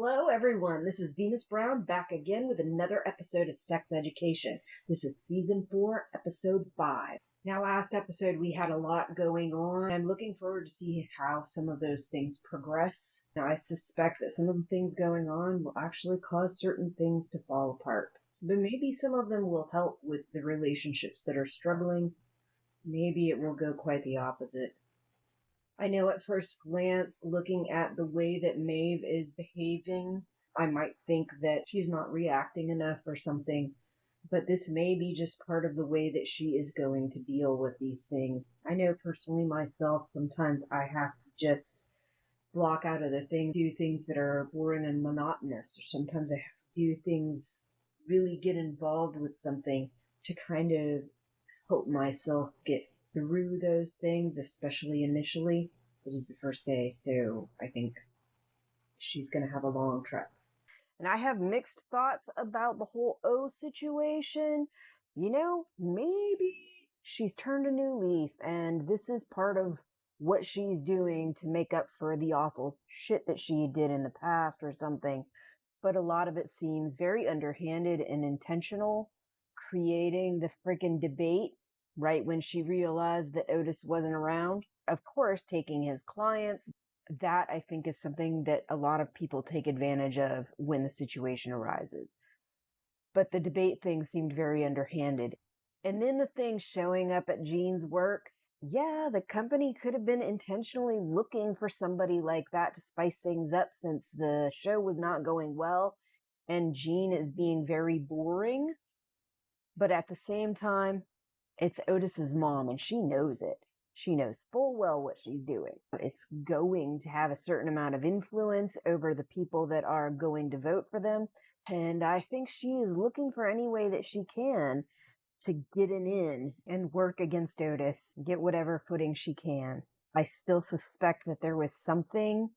Hello everyone, this is Venus Brown back again with another episode of Sex Education. This is Season 4, Episode 5. Now last episode we had a lot going on. I'm looking forward to see how some of those things progress. Now I suspect that some of the things going on will actually cause certain things to fall apart. But maybe some of them will help with the relationships that are struggling. Maybe it will go quite the opposite. I know at first glance, looking at the way that Maeve is behaving, I might think that she's not reacting enough or something, but this may be just part of the way that she is going to deal with these things. I know personally myself, sometimes I have to just block out of the thing, do things that are boring and monotonous, or sometimes I have to do things, really get involved with something to kind of help myself get through those things, especially initially. It is the first day, so I think she's going to have a long trip. And I have mixed thoughts about the whole O situation. You know, maybe she's turned a new leaf, and this is part of what she's doing to make up for the awful shit that she did in the past or something. But a lot of it seems very underhanded and intentional, creating the freaking debate right when she realized that Otis wasn't around. Of course, taking his clients, that I think is something that a lot of people take advantage of when the situation arises. But the debate thing seemed very underhanded. And then the thing showing up at Jeane's work, yeah, the company could have been intentionally looking for somebody like that to spice things up since the show was not going well and Jeane is being very boring. But at the same time, it's Otis's mom, and she knows it. She knows full well what she's doing. It's going to have a certain amount of influence over the people that are going to vote for them. And I think she is looking for any way that she can to get an in and work against Otis, get whatever footing she can. I still suspect that there was something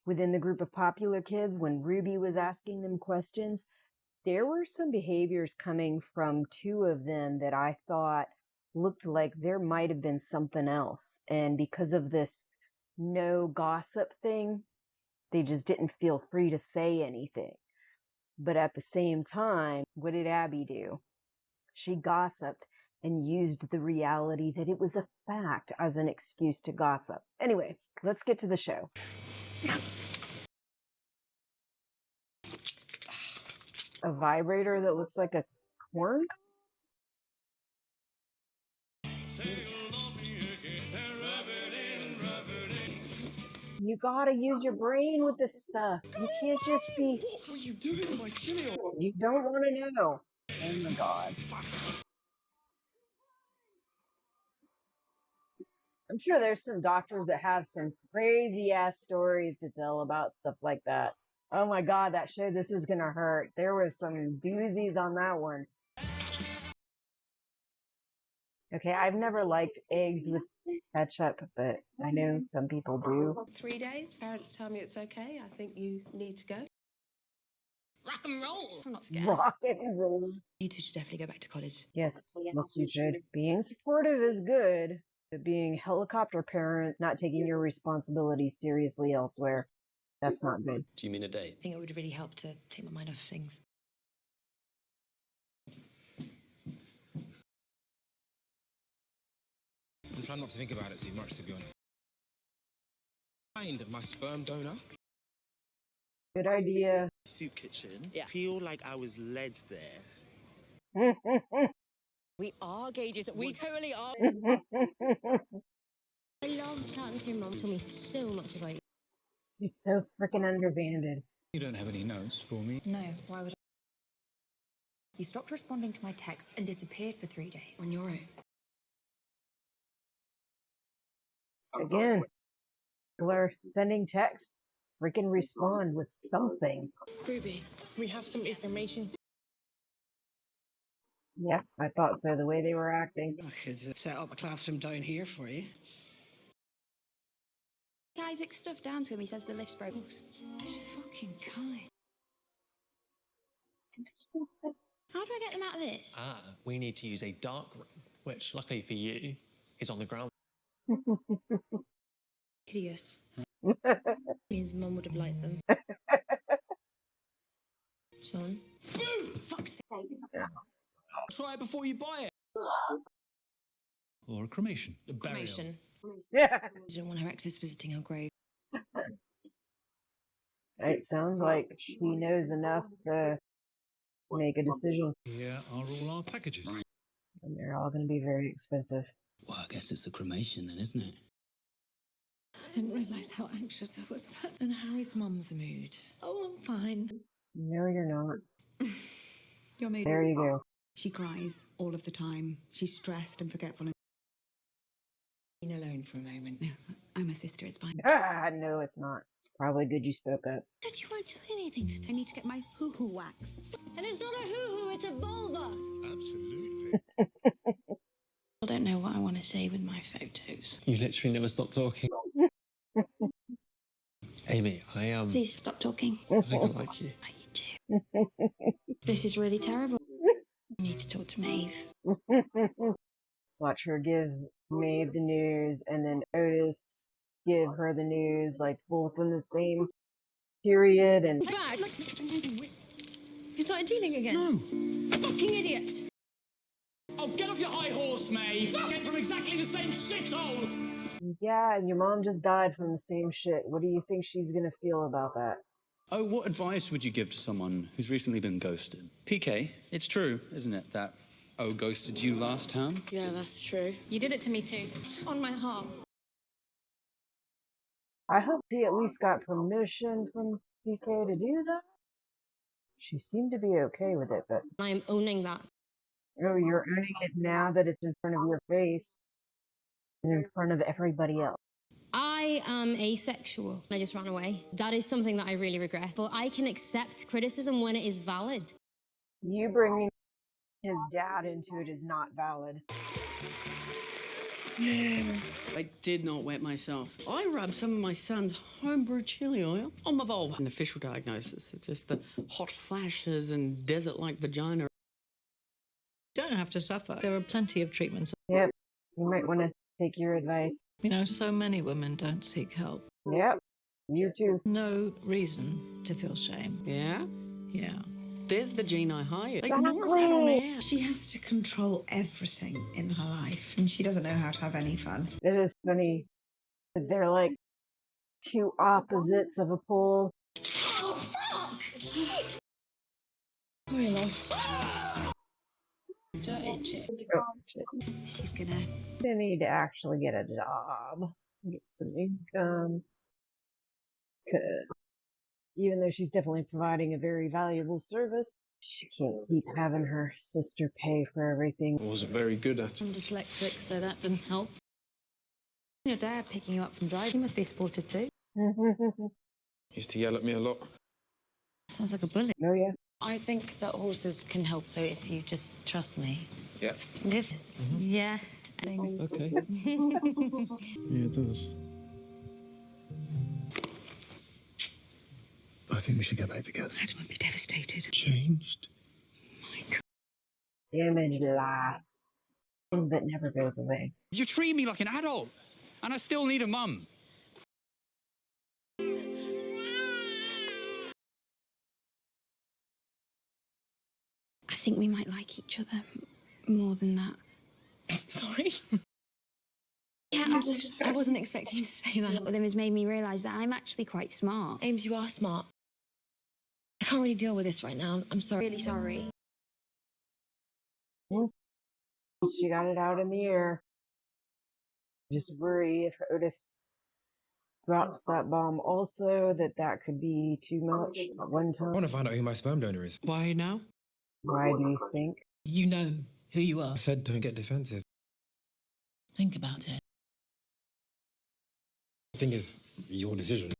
within the group of popular kids when Ruby was asking them questions. There were some behaviors coming from two of them that I thought looked like there might have been something else. And because of this no gossip thing, they just didn't feel free to say anything. But at the same time, what did Abby do? She gossiped and used the reality that it was a fact as an excuse to gossip. Anyway, let's get to the show. A vibrator that looks like a corn? You gotta use your brain with this stuff. You can't just be... What are you doing with my chilli? You don't want to know. Oh my god. I'm sure there's some doctors that have some crazy ass stories to tell about stuff like that. Oh my god, that show This Is Gonna Hurt. There was some doozies on that one. Okay, I've never liked eggs with ketchup, but I know some people do. 3 days, parents tell me it's okay. I think you need to go. Rock and roll. I'm not scared. Rock and roll. You two should definitely go back to college. Yes, you should. Being supportive is good, but being helicopter parent, not taking your responsibilities seriously elsewhere, that's not good. Do you mean a date? I think it would really help to take my mind off things. I'm trying not to think about it too much, to be honest. Find my sperm donor. Good idea. Soup kitchen. Yeah. Feel like I was led there. We are gauges. We totally are. I love chatting to your mom. Tell me so much about you. He's so freaking underhanded. You don't have any notes for me? No, why would I? You stopped responding to my texts and disappeared for 3 days on your own. Again, people are sending texts. Freaking respond with something. Ruby, we have some information. Yeah, I thought so, the way they were acting. I could set up a classroom down here for you. Isaac's stuff down to him. He says the lift's broken. It's fucking Cully. How do I get them out of this? We need to use a dark room, which, luckily for you, is on the ground. Hideous. Means Mum would have liked them. Son. Fuck's sake. Try it before you buy it. Or a cremation. A burial. Cremation. Yeah. I didn't want her exes visiting her grave. It sounds like she knows enough to make a decision. Here are all our packages. And they're all going to be very expensive. Well, I guess it's a cremation then, isn't it? I didn't realise how anxious I was about. And how's Mum's mood? Oh, I'm fine. No, you're not. Your mood. There you go. She cries all of the time. She's stressed and forgetful. Being alone for a moment. No, I'm a sister. It's fine. Ah, no, it's not. It's probably good you spoke up. Said you won't do anything today. I need to get my hoo-hoo waxed. And it's not a hoo-hoo, it's a vulva. Absolutely. I don't know what I want to say with my photos. You literally never stop talking. Amy, Please stop talking. I think I like you. I do. This is really terrible. I need to talk to Maeve. Watch her give Maeve the news and then Otis give her the news, like both in the same period. And Bag! You started dealing again? No. Fucking idiot! Oh, get off your high horse, Maeve. Get from exactly the same shithole. yeah, and your mom just died from the same shit. What do you think she's gonna feel about that? Oh, what advice would you give to someone who's recently been ghosted? PK, it's true, isn't it, that O ghosted you last time? Yeah, that's true. You did it to me too. On my heart. I hope he at least got permission from PK to do that. She seemed to be okay with it, but I am owning that. oh, you're owning it now that it's in front of your face and in front of everybody else. I am asexual. I just ran away. That is something that I really regret. But I can accept criticism when it is valid. You bringing his dad into it is not valid. I did not wet myself. I rubbed some of my son's homebrewed chili oil on my vulva. An official diagnosis. It's just the hot flashes and desert-like vagina. Don't have to suffer. There are plenty of treatments. Yep, you might want to take your advice. You know, so many women don't seek help. Yep, you too. No reason to feel shame. Yeah? Yeah. There's the Jeane I hired. Exactly. Ignore that on air. She has to control everything in her life, and she doesn't know how to have any fun. It is funny, because they're like two opposites of a pole. Oh, fuck! Shit! Sorry, love. Dirty chick. She's gonna... They need to actually get a job, get some income. 'Cause even though she's definitely providing a very valuable service, she can't keep having her sister pay for everything. I wasn't very good at I'm dyslexic, so that didn't help. Your dad picking you up from driving must be supportive too. Used to yell at me a lot. Sounds like a bully. Oh, yeah. I think that horses can help, so if you just trust me. Yeah. This? Yeah. Okay. Yeah, it does. I think we should get back together. Adam would be devastated. Changed? My God. Damage lasts, but never goes away. You treat me like an adult, and I still need a mum. I think we might like each other more than that. Sorry? Yeah, I'm so sorry. I wasn't expecting you to say that. But then has made me realise that I'm actually quite smart. Ames, you are smart. I can't really deal with this right now. I'm sorry. Really sorry. She got it out in the air. Just worry if Otis drops that bomb also, that could be too much at one I time. want to find out who my sperm donor is. Why now? Why do you think? You know who you are. I said don't get defensive. Think about it. I think it's your decision.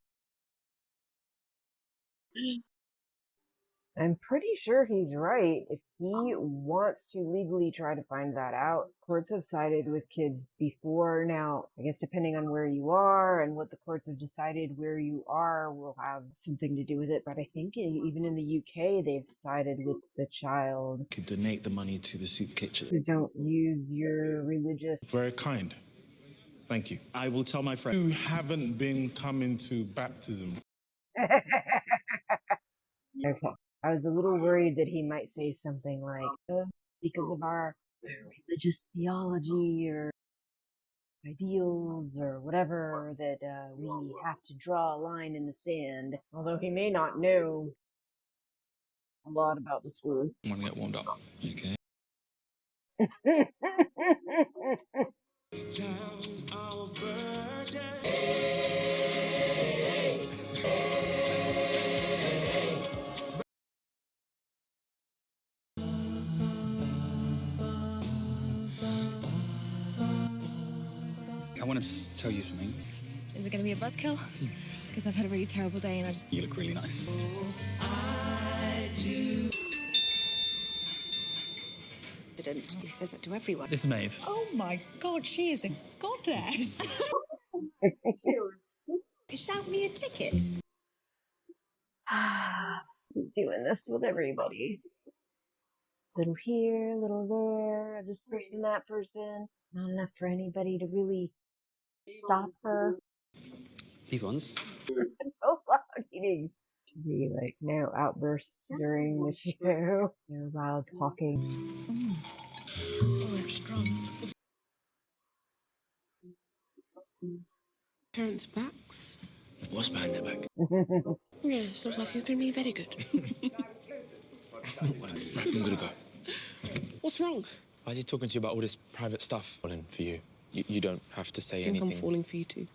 I'm pretty sure he's right. If he wants to legally try to find that out, courts have sided with kids before. Now, I guess depending on where you are and what the courts have decided where you are will have something to do with it. But I think even in the UK, they've sided with the child. Could donate the money to the soup kitchen. Please don't use your religious... Very kind. Thank you. I will tell my friend. You haven't been coming to baptism. Okay. I was a little worried that he might say something like, because of our religious theology or ideals or whatever, that we have to draw a line in the sand. Although he may not know a lot about the school. I'm gonna get warmed up. Okay. I wanted to tell you something. Is it going to be a buzzkill? Because I've had a really terrible day and I just... You look really nice. He says that to everyone. This is Maeve. Oh my God, she is a goddess. Shout me a ticket. Keep doing this with everybody. Little here, little there, this person, that person. Not enough for anybody to really stop her. These ones. Oh, loud eating. To be like no outbursts during the show. No loud talking. Oh, it's strong. Parents' backs. What's behind their back? Yes, looks like it's going to be very good. Right, I'm gonna go. What's wrong? Why is he talking to you about all this private stuff? Falling for you. You don't have to say I think anything. I'm falling for you too.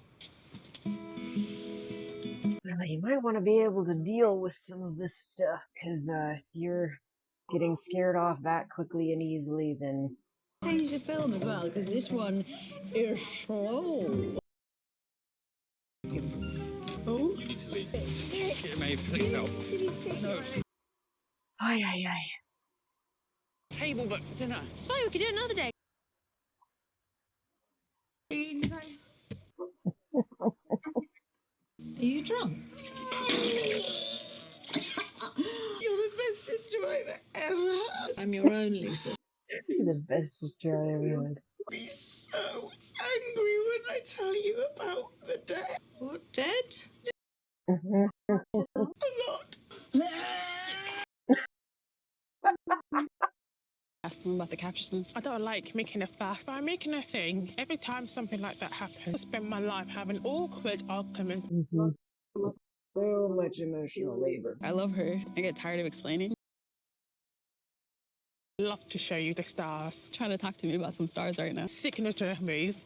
Well, you might want to be able to deal with some of this stuff, because if you're getting scared off that quickly and easily, then... Change the film as well, because this one is slow. Oh? You need to leave. Here, Maeve, please help. No. Ay, ay, ay. Table book for dinner. It's fine, we can do it another day. Are you drunk? You're the best sister I've ever had. I'm your only sister. You're the best sister I ever had. I'll be so angry when I tell you about the dead. What, dead? A lot. Ask them about the captions. I don't like making a fuss, but I'm making a thing. Every time something like that happens, I spend my life having awkward arguments. So much emotional labor. I love her. I get tired of explaining. Love to show you the stars. Trying to talk to me about some stars right now. Signature move.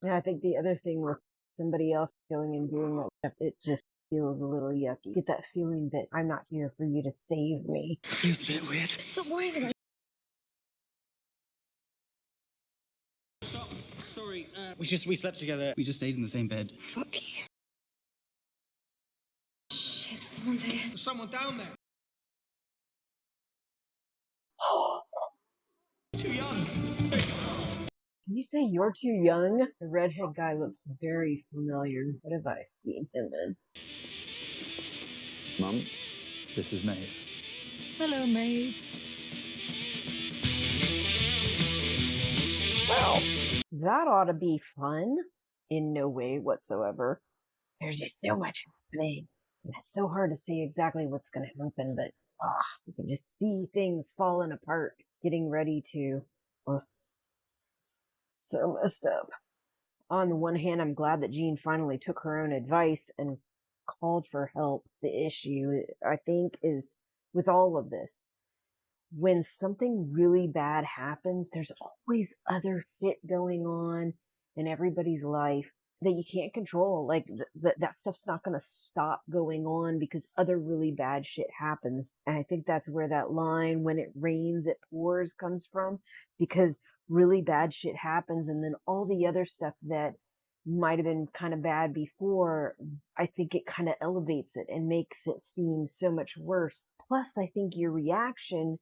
Yeah, I think the other thing with somebody else going and doing that stuff, it just feels a little yucky. Get that feeling that I'm not here for you to save me. Feels a bit weird. Stop worrying about it. Sorry, we slept together. We just stayed in the same bed. Fuck you. Shit, someone's here. There's someone down there. Too young. Can you say you're too young? The redhead guy looks very familiar. What have I seen him in? Mum, this is Maeve. Hello, Maeve. Well, that ought to be fun. In no way whatsoever. There's just so much happening. And it's so hard to say exactly what's going to happen, but you can just see things falling apart, getting ready to... so messed up. On the one hand, I'm glad that Jeane finally took her own advice and called for help. The issue, I think, is with all of this. When something really bad happens, there's always other shit going on in everybody's life that you can't control. Like, that stuff's not going to stop going on because other really bad shit happens. And I think that's where that line, when it rains, it pours, comes from. Because really bad shit happens, and then all the other stuff that might have been kind of bad before, I think it kind of elevates it and makes it seem so much worse. Plus, I think your reaction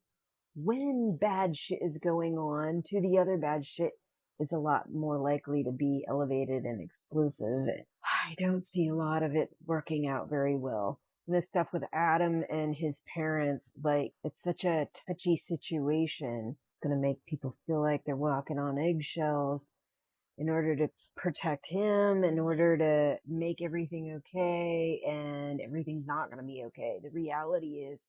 when bad shit is going on to the other bad shit is a lot more likely to be elevated and explosive. I don't see a lot of it working out very well. And this stuff with Adam and his parents, like, it's such a touchy situation. It's going to make people feel like they're walking on eggshells. in order to protect him, in order to make everything okay, and everything's not going to be okay. The reality is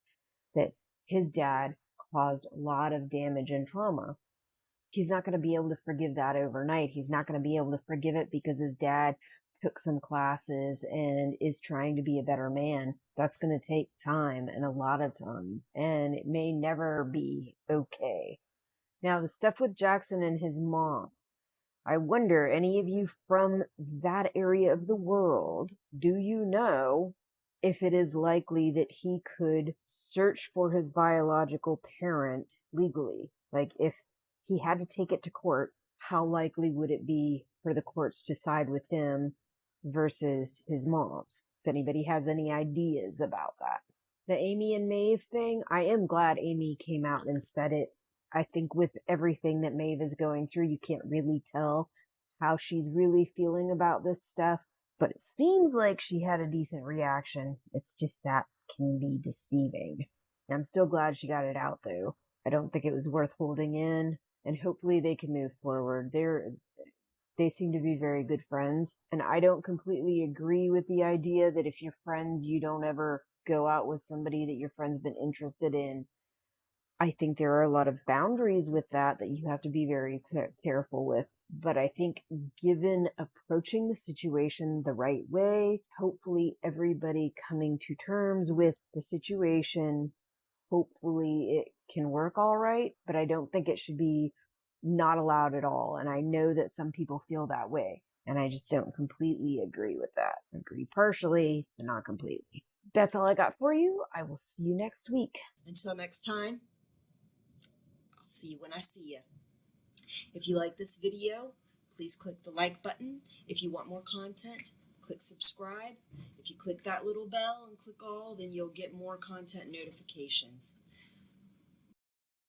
that his dad caused a lot of damage and trauma. He's not going to be able to forgive that overnight. He's not going to be able to forgive it because his dad took some classes and is trying to be a better man. That's going to take time, and a lot of time, and it may never be okay. Now, the stuff with Jackson and his moms, I wonder, any of you from that area of the world, do you know if it is likely that he could search for his biological parent legally? Like, if he had to take it to court, how likely would it be for the courts to side with him versus his moms? If anybody has any ideas about that. The Amy and Maeve thing, I am glad Amy came out and said it. I think with everything that Maeve is going through, you can't really tell how she's really feeling about this stuff, but it seems like she had a decent reaction. It's just that can be deceiving. I'm still glad she got it out, though. I don't think it was worth holding in, and hopefully they can move forward. They seem to be very good friends, and I don't completely agree with the idea that if you're friends, you don't ever go out with somebody that your friend's been interested in. I think there are a lot of boundaries with that you have to be very careful with. But I think given approaching the situation the right way, hopefully everybody coming to terms with the situation, hopefully it can work all right. But I don't think it should be not allowed at all. And I know that some people feel that way. And I just don't completely agree with that. Agree partially, but not completely. That's all I got for you. I will see you next week. Until next time, I'll see you when I see you. If you like this video, please click the like button. If you want more content, click subscribe. If you click that little bell and click all, then you'll get more content notifications.